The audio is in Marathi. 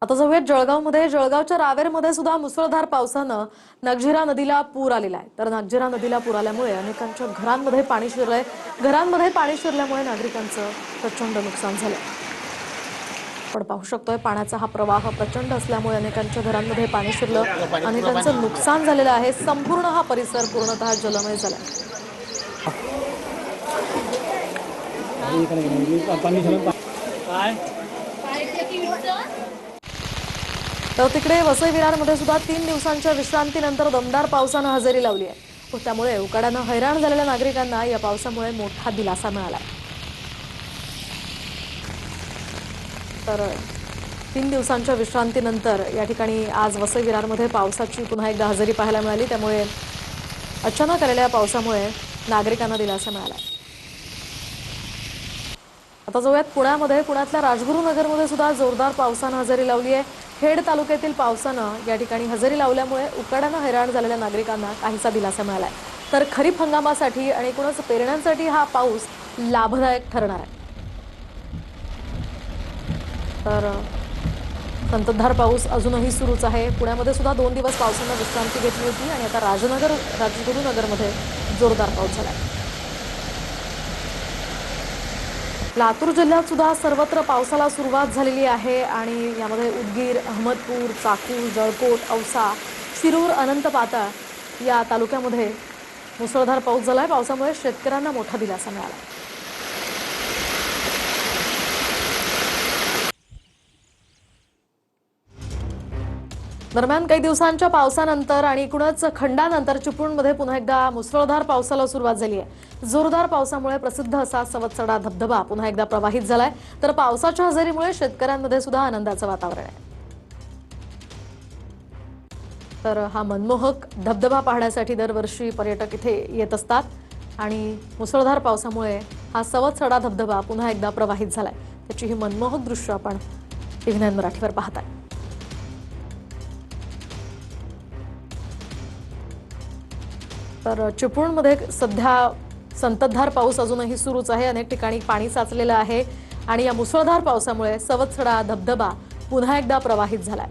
आता जाऊयात जळगावमध्ये. जळगावच्या रावेरमध्ये सुद्धा मुसळधार पावसानं नागझिरा नदीला पूर आलेला आहे. तर नागझिरा नदीला पूर आल्यामुळे अनेकांच्या घरांमध्ये पाणी शिरलंय. घरांमध्ये पाणी शिरल्यामुळे नागरिकांचं प्रचंड नुकसान झालंय. आपण पाहू शकतोय पाण्याचा हा प्रवाह प्रचंड असल्यामुळे अनेकांच्या घरांमध्ये पाणी शिरलं, अनेकांचं नुकसान झालेलं आहे. संपूर्ण हा परिसर पूर्णतः जलमय झालाय. तर तिकडे वसई विरारमध्ये सुद्धा 3 दिवसांच्या विश्रांतीनंतर दमदार पावसानं हजेरी लावली आहे. त्यामुळे उकाड्यानं हैराण झालेल्या नागरिकांना या पावसामुळे मोठा दिलासा मिळाला. तर 3 दिवसांच्या विश्रांतीनंतर या ठिकाणी आज वसई विरारमध्ये पावसाची पुन्हा एकदा हजेरी पाहायला मिळाली. त्यामुळे अचानक आलेल्या पावसामुळे नागरिकांना दिलासा मिळाला. आता जाऊयात पुण्यामध्ये. पुण्यातल्या राजगुरुनगरमध्ये सुद्धा जोरदार पावसानं हजेरी लावली आहे. खेड तालुक्यातील पावसानं या ठिकाणी हजेरी लावल्यामुळे उकाड्यानं हैराण झालेल्या नागरिकांना काहीसा दिलासा मिळाला आहे. तर खरीप हंगामासाठी आणि एकूणच पेरण्यांसाठी हा पाऊस लाभदायक ठरणार आहे. तर संततधार पाऊस अजूनही सुरूच आहे. पुण्यामध्ये सुद्धा 2 दिवस पावसानं विश्रांती घेतली होती आणि आता राजगुरुनगरमध्ये जोरदार पाऊस झाला आहे. लातूर जिल्ह्यात सुद्धा सर्वत्र पावसाला सुरुवात झालेली आहे आणि यामध्ये उदगीर, अहमदपूर, चाकूर, जळकोट, औसा, शिरूर, अनंत पाताळ या तालुक्यामध्ये मुसळधार पाऊस झालाय. पावसामुळे शेतकऱ्यांना मोठा दिलासा मिळाला. दरम्यान काही दिवसांच्या पावसानंतर आणि एकूणच खंडानंतर चिपळूणमध्ये पुन्हा एकदा मुसळधार पावसाला सुरुवात झाली आहे. जोरदार पावसामुळे प्रसिद्ध असा सवतसडा धबधबा पुन्हा एकदा प्रवाहित झालाय. तर पावसाच्या हजेरीमुळे शेतकऱ्यांमध्ये सुद्धा आनंदाचं वातावरण आहे. तर हा मनमोहक धबधबा पाहण्यासाठी दरवर्षी पर्यटक इथे येत असतात आणि मुसळधार पावसामुळे हा सवतसडा धबधबा पुन्हा एकदा प्रवाहित झालाय. त्याची ही मनमोहक दृश्य आपण टीव्ही 9 मराठीवर पाहताय. तर चिपळूणमध्ये सध्या संततधार पाऊस अजूनही सुरूच आहे. अनेक ठिकाणी पाणी साचलेलं आहे आणि या मुसळधार पावसामुळे सवतसडा धबधबा पुन्हा एकदा प्रवाहित झालाय.